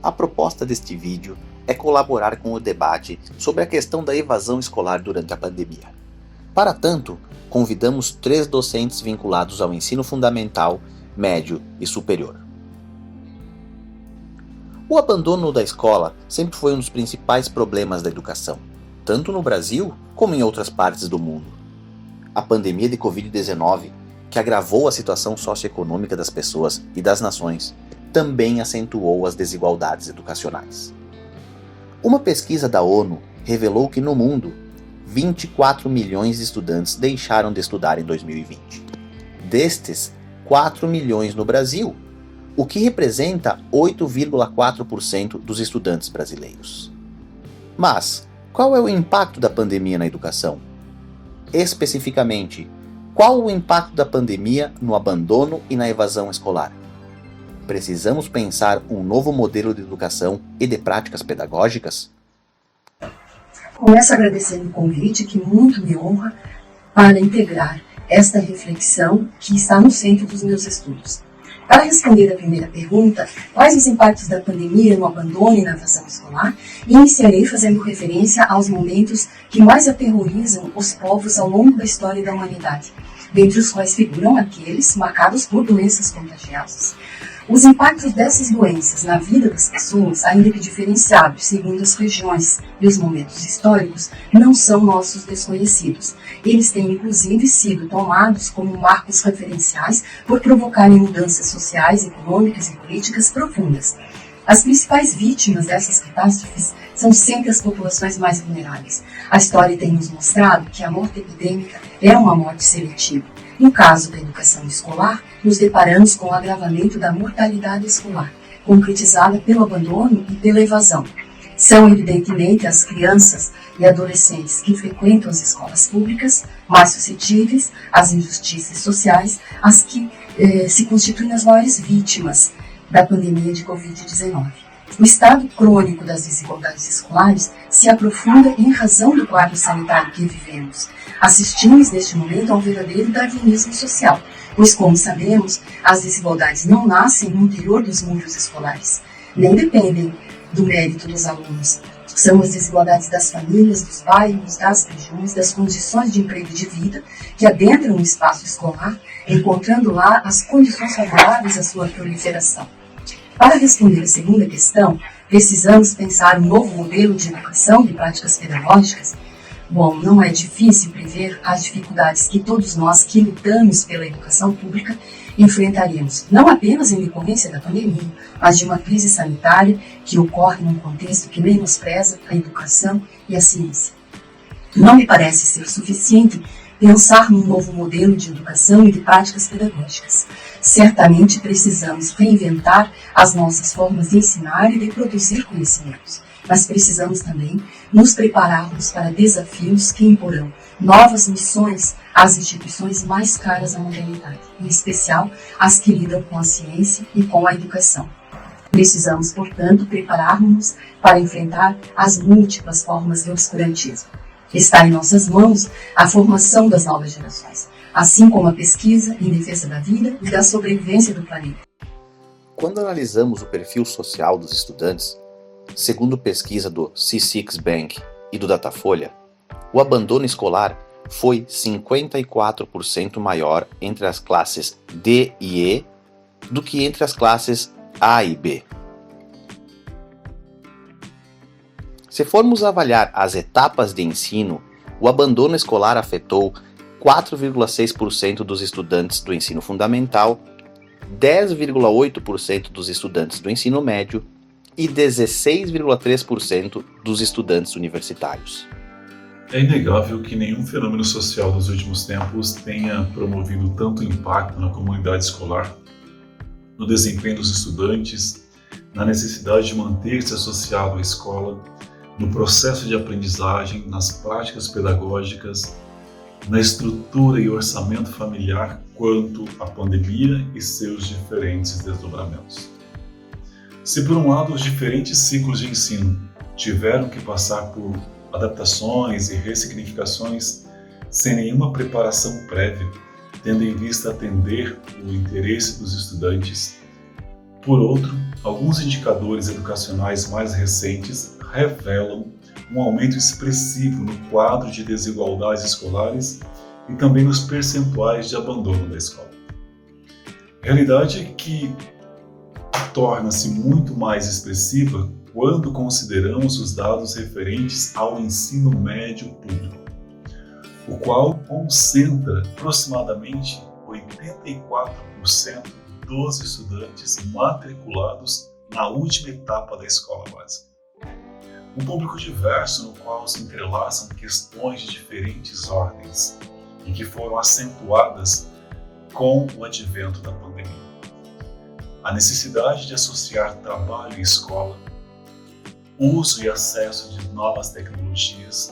A proposta deste vídeo é colaborar com o debate sobre a questão da evasão escolar durante a pandemia. Para tanto, convidamos 3 docentes vinculados ao ensino fundamental, médio e superior. O abandono da escola sempre foi um dos principais problemas da educação, tanto no Brasil como em outras partes do mundo. A pandemia de Covid-19, que agravou a situação socioeconômica das pessoas e das nações, também acentuou as desigualdades educacionais. Uma pesquisa da ONU revelou que no mundo, 24 milhões de estudantes deixaram de estudar em 2020. Destes, 4 milhões no Brasil, o que representa 8,4% dos estudantes brasileiros. Mas, qual é o impacto da pandemia na educação? Especificamente, qual o impacto da pandemia no abandono e na evasão escolar? Precisamos pensar um novo modelo de educação e de práticas pedagógicas? Começo agradecendo o convite, que muito me honra, para integrar esta reflexão que está no centro dos meus estudos. Para responder a primeira pergunta, quais os impactos da pandemia no abandono e na evasão escolar, iniciarei fazendo referência aos momentos que mais aterrorizam os povos ao longo da história da humanidade, dentre os quais figuram aqueles marcados por doenças contagiosas. Os impactos dessas doenças na vida das pessoas, ainda que diferenciados segundo as regiões e os momentos históricos, não são nossos desconhecidos. Eles têm inclusive sido tomados como marcos referenciais por provocarem mudanças sociais, econômicas e políticas profundas. As principais vítimas dessas catástrofes são sempre as populações mais vulneráveis. A história tem nos mostrado que a morte epidêmica é uma morte seletiva. No caso da educação escolar, nos deparamos com o agravamento da mortalidade escolar, concretizada pelo abandono e pela evasão. São, evidentemente, as crianças e adolescentes que frequentam as escolas públicas mais suscetíveis às injustiças sociais, as que se constituem as maiores vítimas da pandemia de Covid-19. O estado crônico das desigualdades escolares se aprofunda em razão do quadro sanitário que vivemos. Assistimos neste momento a um verdadeiro darwinismo social, pois, como sabemos, as desigualdades não nascem no interior dos muros escolares, nem dependem do mérito dos alunos. São as desigualdades das famílias, dos bairros, das regiões, das condições de emprego e de vida que adentram o espaço escolar, encontrando lá as condições favoráveis à sua proliferação. Para responder a segunda questão, precisamos pensar um novo modelo de educação e práticas pedagógicas. Bom, não é difícil prever as dificuldades que todos nós que lutamos pela educação pública enfrentaremos, não apenas em decorrência da pandemia, mas de uma crise sanitária que ocorre num contexto que menospreza a educação e a ciência. Não me parece ser suficiente pensar num novo modelo de educação e de práticas pedagógicas. Certamente precisamos reinventar as nossas formas de ensinar e de produzir conhecimentos, mas precisamos também nos prepararmos para desafios que imporão novas missões às instituições mais caras à modernidade, em especial as que lidam com a ciência e com a educação. Precisamos, portanto, preparar-nos para enfrentar as múltiplas formas de obscurantismo. Está em nossas mãos a formação das novas gerações, assim como a pesquisa em defesa da vida e da sobrevivência do planeta. Quando analisamos o perfil social dos estudantes, segundo pesquisa do C6 Bank e do Datafolha, o abandono escolar foi 54% maior entre as classes D e E do que entre as classes A e B. Se formos avaliar as etapas de ensino, o abandono escolar afetou 4,6% dos estudantes do ensino fundamental, 10,8% dos estudantes do ensino médio e 16,3% dos estudantes universitários. É inegável que nenhum fenômeno social dos últimos tempos tenha promovido tanto impacto na comunidade escolar, no desempenho dos estudantes, na necessidade de manter-se associado à escola, no processo de aprendizagem, nas práticas pedagógicas, na estrutura e orçamento familiar, quanto à pandemia e seus diferentes desdobramentos. Se por um lado os diferentes ciclos de ensino tiveram que passar por adaptações e ressignificações sem nenhuma preparação prévia, tendo em vista atender o interesse dos estudantes, Por outro, alguns indicadores educacionais mais recentes revelam um aumento expressivo no quadro de desigualdades escolares e também nos percentuais de abandono da escola. A realidade é que torna-se muito mais expressiva quando consideramos os dados referentes ao ensino médio público, o qual concentra aproximadamente 84% dos estudantes matriculados na última etapa da escola básica. Um público diverso no qual se entrelaçam questões de diferentes ordens e que foram acentuadas com o advento da pandemia. A necessidade de associar trabalho e escola, uso e acesso de novas tecnologias,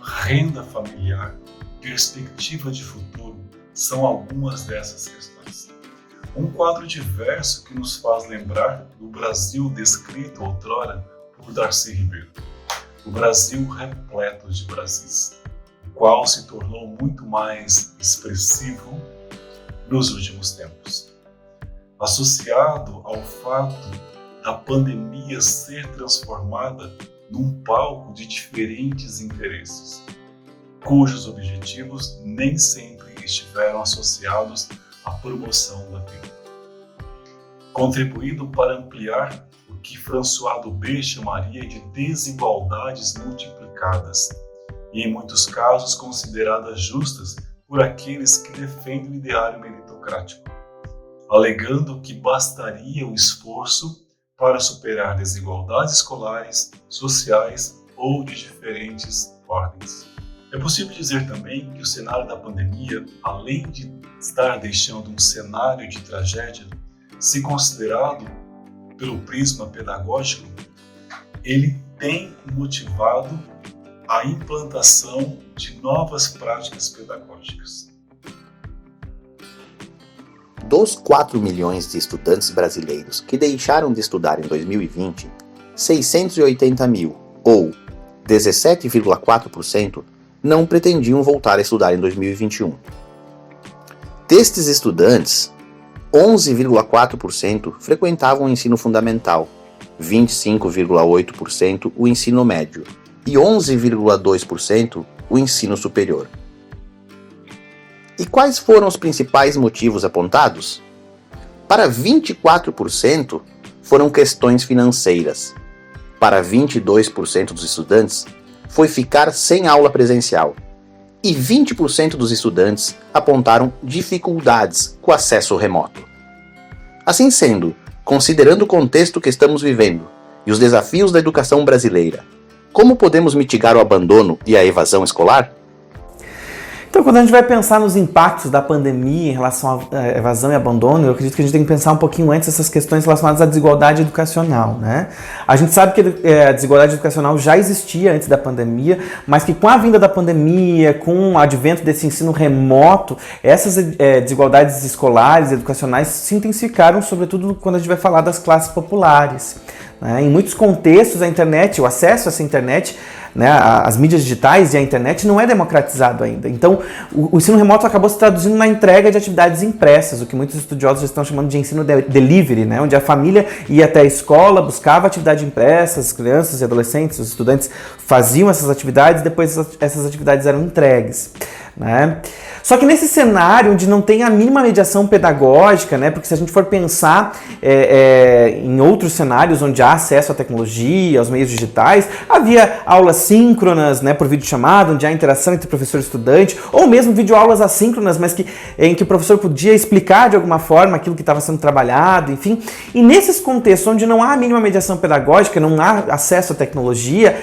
renda familiar, perspectiva de futuro são algumas dessas questões. Um quadro diverso que nos faz lembrar do Brasil descrito outrora por Darcy Ribeiro, o Brasil repleto de Brasis, o qual se tornou muito mais expressivo nos últimos tempos. Associado ao fato da pandemia ser transformada num palco de diferentes interesses, cujos objetivos nem sempre estiveram associados à promoção da vida, contribuindo para ampliar o que François Dubé chamaria de desigualdades multiplicadas e, em muitos casos, consideradas justas por aqueles que defendem o ideário meritocrático, alegando que bastaria o esforço para superar desigualdades escolares, sociais ou de diferentes ordens. É possível dizer também que o cenário da pandemia, além de estar deixando um cenário de tragédia, se considerado pelo prisma pedagógico, ele tem motivado a implantação de novas práticas pedagógicas. Dos 4 milhões de estudantes brasileiros que deixaram de estudar em 2020, 680 mil, ou 17,4%, não pretendiam voltar a estudar em 2021. Destes estudantes, 11,4% frequentavam o ensino fundamental, 25,8% o ensino médio e 11,2% o ensino superior. E quais foram os principais motivos apontados? Para 24% foram questões financeiras. Para 22% dos estudantes foi ficar sem aula presencial. E 20% dos estudantes apontaram dificuldades com acesso remoto. Assim sendo, considerando o contexto que estamos vivendo e os desafios da educação brasileira, como podemos mitigar o abandono e a evasão escolar? Então, quando a gente vai pensar nos impactos da pandemia em relação à evasão e abandono, eu acredito que a gente tem que pensar um pouquinho antes essas questões relacionadas à desigualdade educacional, né? A gente sabe que a desigualdade educacional já existia antes da pandemia, mas que com a vinda da pandemia, com o advento desse ensino remoto, essas desigualdades escolares e educacionais se intensificaram, sobretudo quando a gente vai falar das classes populares. Em muitos contextos, a internet, o acesso a essa internet, né, as mídias digitais e a internet não é democratizado ainda. Então, o ensino remoto acabou se traduzindo na entrega de atividades impressas, o que muitos estudiosos estão chamando de ensino delivery, né, onde a família ia até a escola, buscava atividade impressa, as crianças e adolescentes, os estudantes faziam essas atividades, depois essas atividades eram entregues, né? Só que nesse cenário onde não tem a mínima mediação pedagógica, né, porque se a gente for pensar em outros cenários onde há acesso à tecnologia, aos meios digitais, havia aulas síncronas, né, por videochamada, onde há interação entre professor e estudante, ou mesmo videoaulas assíncronas, mas em que o professor podia explicar de alguma forma aquilo que estava sendo trabalhado, enfim. E nesses contextos onde não há a mínima mediação pedagógica, não há acesso à tecnologia,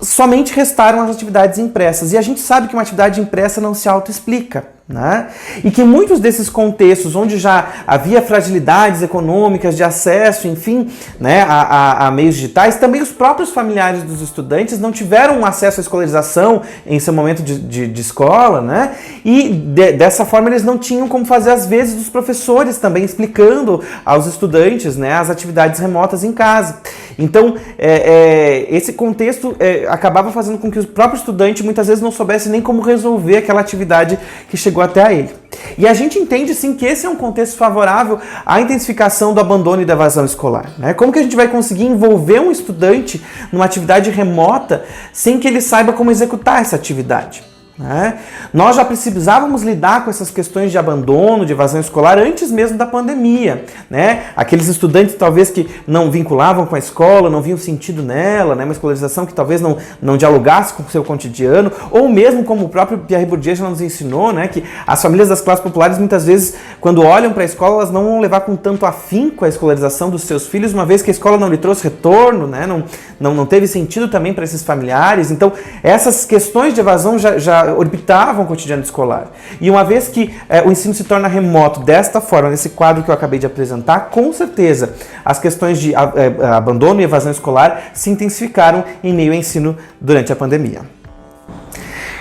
somente restaram as atividades impressas. E a gente sabe que uma atividade impressa não se autoexplica, né? E que muitos desses contextos onde já havia fragilidades econômicas de acesso, enfim, né, a meios digitais, também os próprios familiares dos estudantes não tiveram acesso à escolarização em seu momento de escola, né? E dessa forma eles não tinham como fazer as vezes dos professores também explicando aos estudantes, né, as atividades remotas em casa. Então, esse contexto acabava fazendo com que o próprio estudante muitas vezes não soubesse nem como resolver aquela atividade que chegou chegou até a ele. E a gente entende sim que esse é um contexto favorável à intensificação do abandono e da evasão escolar, né? Como que a gente vai conseguir envolver um estudante numa atividade remota sem que ele saiba como executar essa atividade? Nós já precisávamos lidar com essas questões de abandono, de evasão escolar antes mesmo da pandemia, né? Aqueles estudantes talvez que não vinculavam com a escola, não viam sentido nela, né? Uma escolarização que talvez não dialogasse com o seu cotidiano, ou mesmo como o próprio Pierre Bourdieu já nos ensinou, né? Que as famílias das classes populares muitas vezes, quando olham para a escola, elas não vão levar com tanto afinco a escolarização dos seus filhos, uma vez que a escola não lhe trouxe retorno, né? Não teve sentido também para esses familiares. Então, essas questões de evasão já orbitavam o cotidiano escolar. E uma vez que o ensino se torna remoto desta forma, nesse quadro que eu acabei de apresentar, com certeza as questões de abandono e evasão escolar se intensificaram em meio ao ensino durante a pandemia.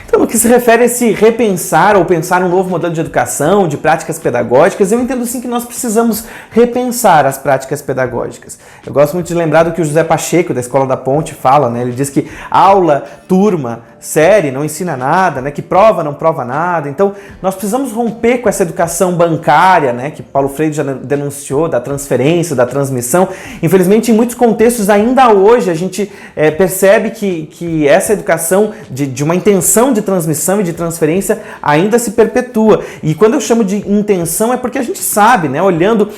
Então, no que se refere a esse repensar ou pensar um novo modelo de educação, de práticas pedagógicas, eu entendo sim que nós precisamos repensar as práticas pedagógicas. Eu gosto muito de lembrar do que o José Pacheco, da Escola da Ponte, fala, né? Ele diz que aula, turma, série não ensina nada, né? Que prova não prova nada. Então, nós precisamos romper com essa educação bancária, né? Que Paulo Freire já denunciou, da transferência, da transmissão. Infelizmente, em muitos contextos, ainda hoje, a gente percebe que essa educação de uma intenção de transmissão e de transferência ainda se perpetua. E quando eu chamo de intenção é porque a gente sabe, né? Olhando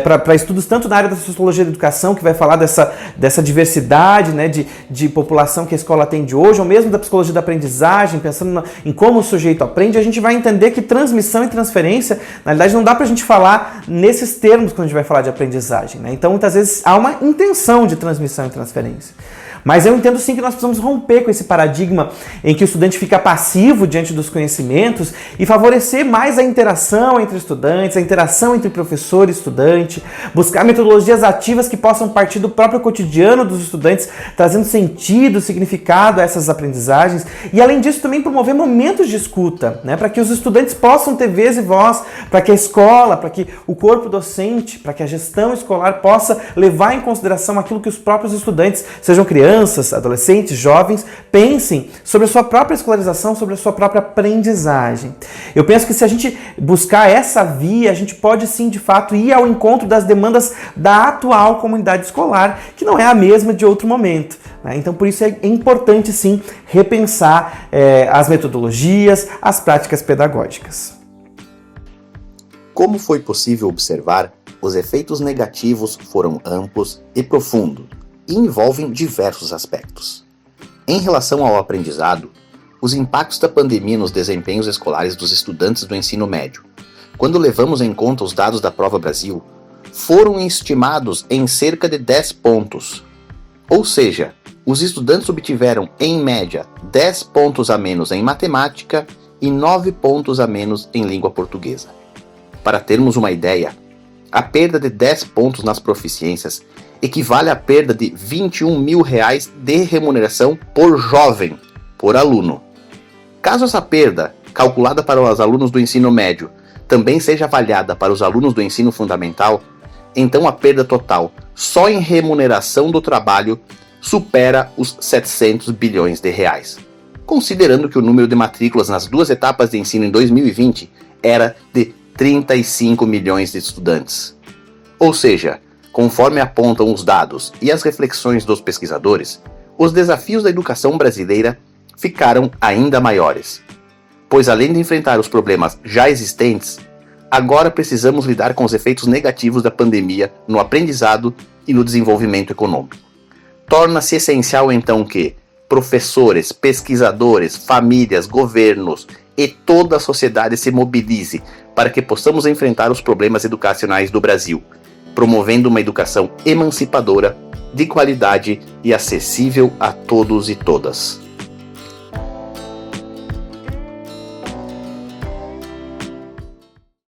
para estudos tanto na área da sociologia da educação, que vai falar dessa diversidade, né? de população que a escola atende hoje, ou mesmo da psicologia da aprendizagem, pensando em como o sujeito aprende, a gente vai entender que transmissão e transferência, na realidade, não dá pra gente falar nesses termos quando a gente vai falar de aprendizagem, né? Então, muitas vezes, há uma intenção de transmissão e transferência. Mas eu entendo sim que nós precisamos romper com esse paradigma em que o estudante fica passivo diante dos conhecimentos e favorecer mais a interação entre estudantes, a interação entre professor e estudante, buscar metodologias ativas que possam partir do próprio cotidiano dos estudantes, trazendo sentido, significado a essas aprendizagens e, além disso, também promover momentos de escuta, né, para que os estudantes possam ter vez e voz, para que a escola, para que o corpo docente, para que a gestão escolar possa levar em consideração aquilo que os próprios estudantes, sejam crianças, adolescentes, jovens, pensem sobre a sua própria escolarização, sobre a sua própria aprendizagem. Eu penso que se a gente buscar essa via, a gente pode sim, de fato, ir ao encontro das demandas da atual comunidade escolar, que não é a mesma de outro momento, né? Então, por isso é importante sim repensar as metodologias, as práticas pedagógicas. Como foi possível observar, os efeitos negativos foram amplos e profundos, e envolvem diversos aspectos. Em relação ao aprendizado, os impactos da pandemia nos desempenhos escolares dos estudantes do ensino médio, quando levamos em conta os dados da Prova Brasil, foram estimados em cerca de 10 pontos. Ou seja, os estudantes obtiveram, em média, 10 pontos a menos em matemática e 9 pontos a menos em língua portuguesa. Para termos uma ideia, a perda de 10 pontos nas proficiências equivale à perda de R$21 mil de remuneração por jovem, por aluno. Caso essa perda, calculada para os alunos do ensino médio, também seja avaliada para os alunos do ensino fundamental, então a perda total, só em remuneração do trabalho, supera os R$700 bilhões, considerando que o número de matrículas nas duas etapas de ensino em 2020 era de 35 milhões de estudantes. Ou seja, conforme apontam os dados e as reflexões dos pesquisadores, os desafios da educação brasileira ficaram ainda maiores. Pois além de enfrentar os problemas já existentes, agora precisamos lidar com os efeitos negativos da pandemia no aprendizado e no desenvolvimento econômico. Torna-se essencial então que professores, pesquisadores, famílias, governos e toda a sociedade se mobilize para que possamos enfrentar os problemas educacionais do Brasil, promovendo uma educação emancipadora, de qualidade e acessível a todos e todas.